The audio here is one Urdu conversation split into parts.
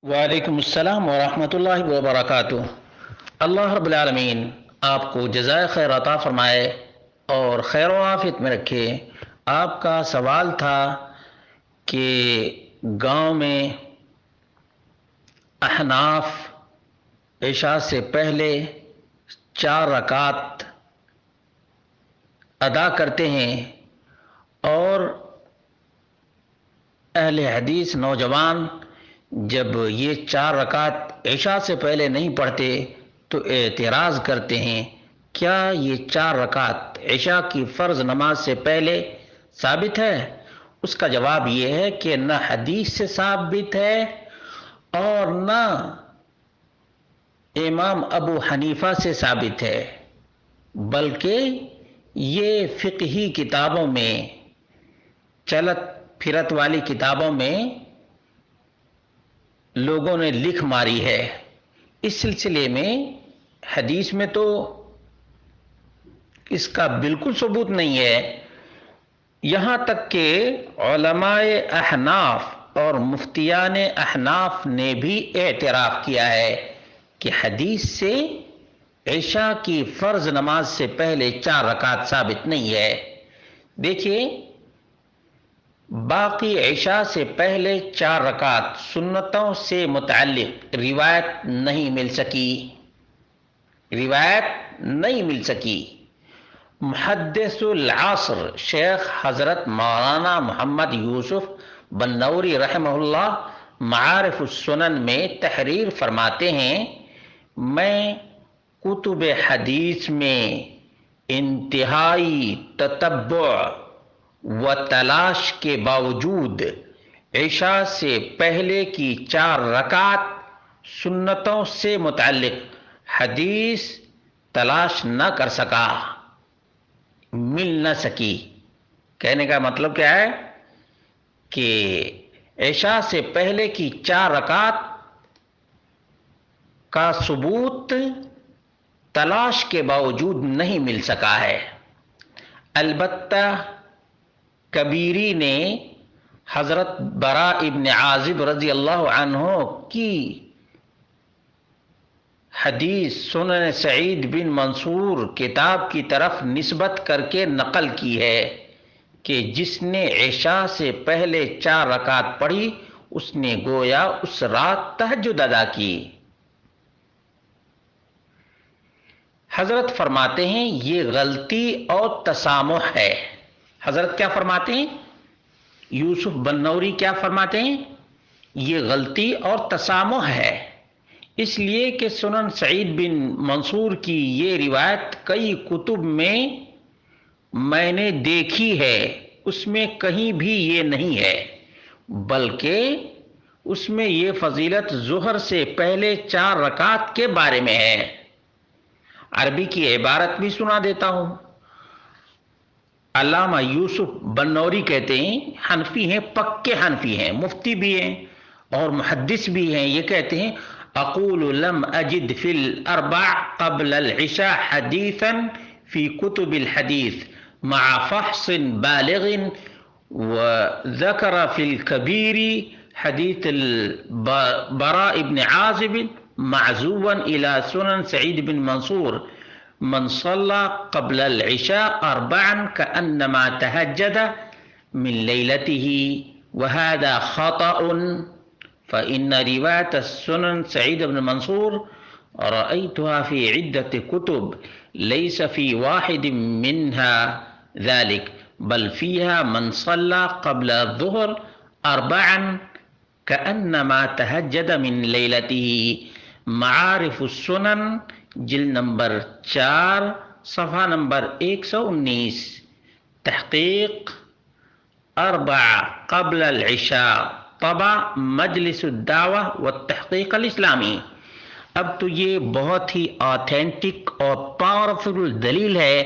وعلیکم السلام ورحمۃ اللہ وبرکاتہ۔ اللہ رب العالمین آپ کو جزائے خیر عطا فرمائے اور خیر و عافیت میں رکھے۔ آپ کا سوال تھا کہ گاؤں میں احناف عشاء سے پہلے 4 رکعت ادا کرتے ہیں اور اہل حدیث نوجوان جب یہ 4 رکعت عشاء سے پہلے نہیں پڑھتے تو اعتراض کرتے ہیں کیا یہ 4 رکعت عشاء کی فرض نماز سے پہلے ثابت ہے؟ اس کا جواب یہ ہے کہ نہ حدیث سے ثابت ہے اور نہ امام ابو حنیفہ سے ثابت ہے، بلکہ یہ فقہی کتابوں میں، چلت پھرت والی کتابوں میں لوگوں نے لکھ ماری ہے۔ اس سلسلے میں حدیث میں تو اس کا بالکل ثبوت نہیں ہے، یہاں تک کہ علماء احناف اور مفتیان احناف نے بھی اعتراف کیا ہے کہ حدیث سے عشاء کی فرض نماز سے پہلے 4 رکعت ثابت نہیں ہے۔ دیکھیے، باقی عشاء سے پہلے 4 رکعت سنتوں سے متعلق روایت نہیں مل سکی۔ محدث العصر شیخ حضرت مولانا محمد یوسف بنوری رحمہ اللہ معارف السنن میں تحریر فرماتے ہیں، میں کتب حدیث میں انتہائی تتبع و تلاش کے باوجود عشاء سے پہلے کی 4 رکعت سنتوں سے متعلق حدیث تلاش نہ کر سکا، مل نہ سکی۔ کہنے کا مطلب کیا ہے کہ عشاء سے پہلے کی 4 رکعت کا ثبوت تلاش کے باوجود نہیں مل سکا ہے۔ البتہ کبیری نے حضرت براء ابن عازب رضی اللہ عنہ کی حدیث سنن سعید بن منصور کتاب کی طرف نسبت کر کے نقل کی ہے کہ جس نے عشاء سے پہلے 4 رکعت پڑھی اس نے گویا اس رات تہجد ادا کی۔ حضرت فرماتے ہیں یہ غلطی اور تسامح ہے۔ حضرت کیا فرماتے ہیں؟ یوسف بنوری کیا فرماتے ہیں؟ یہ غلطی اور تسامح ہے، اس لیے کہ سنن سعید بن منصور کی یہ روایت کئی کتب میں نے دیکھی ہے، اس میں کہیں بھی یہ نہیں ہے، بلکہ اس میں یہ فضیلت ظہر سے پہلے 4 رکعت کے بارے میں ہے۔ عربی کی عبارت بھی سنا دیتا ہوں۔ علامہ یوسف بنوری کہتے ہیں، حنفی ہیں، پکے حنفی ہیں، مفتی بھی ہیں اور محدث بھی ہیں، یہ کہتے ہیں اقول لم اجد فی الاربع قبل العشاء حدیثا فی کتب الحدیث مع فحص بالغ وذکر فی الکبیر حدیث البراء ابن عازب معزوا الى سنن سعید بن منصور من صلى قبل العشاء 4 كأنما تهجد من ليلته وهذا خطأ فإن رواية السنن سعيد بن منصور رأيتها في عدة كتب ليس في واحد منها ذلك بل فيها من صلى قبل الظهر 4 كأنما تهجد من ليلته۔ معارف السنن جلد نمبر 4 صفحہ نمبر 119، تحقیق 4 قبل العشاء، طبع مجلس الدعوہ والتحقیق الاسلامی۔ اب تو یہ بہت ہی آتھینٹک اور پاورفل دلیل ہے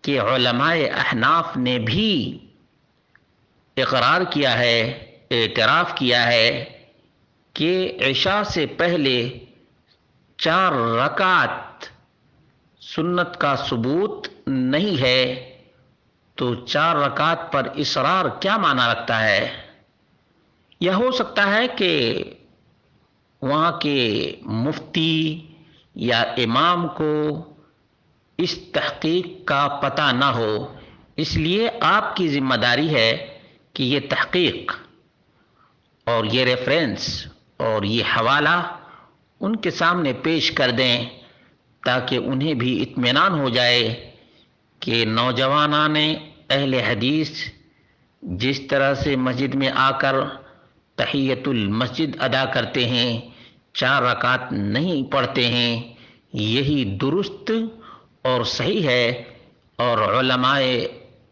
کہ علماء احناف نے بھی اقرار کیا ہے، اعتراف کیا ہے کہ عشاء سے پہلے 4 رکعت سنت کا ثبوت نہیں ہے، تو 4 رکعت پر اصرار کیا معنی رکھتا ہے؟ یہ ہو سکتا ہے کہ وہاں کے مفتی یا امام کو اس تحقیق کا پتہ نہ ہو، اس لیے آپ کی ذمہ داری ہے کہ یہ تحقیق اور یہ ریفرنس اور یہ حوالہ ان کے سامنے پیش کر دیں تاکہ انہیں بھی اطمینان ہو جائے کہ نوجوانان اہل حدیث جس طرح سے مسجد میں آ کر تحیۃ المسجد ادا کرتے ہیں، 4 رکعت نہیں پڑھتے ہیں، یہی درست اور صحیح ہے، اور علماء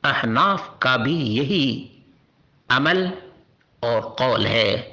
احناف کا بھی یہی عمل اور قول ہے۔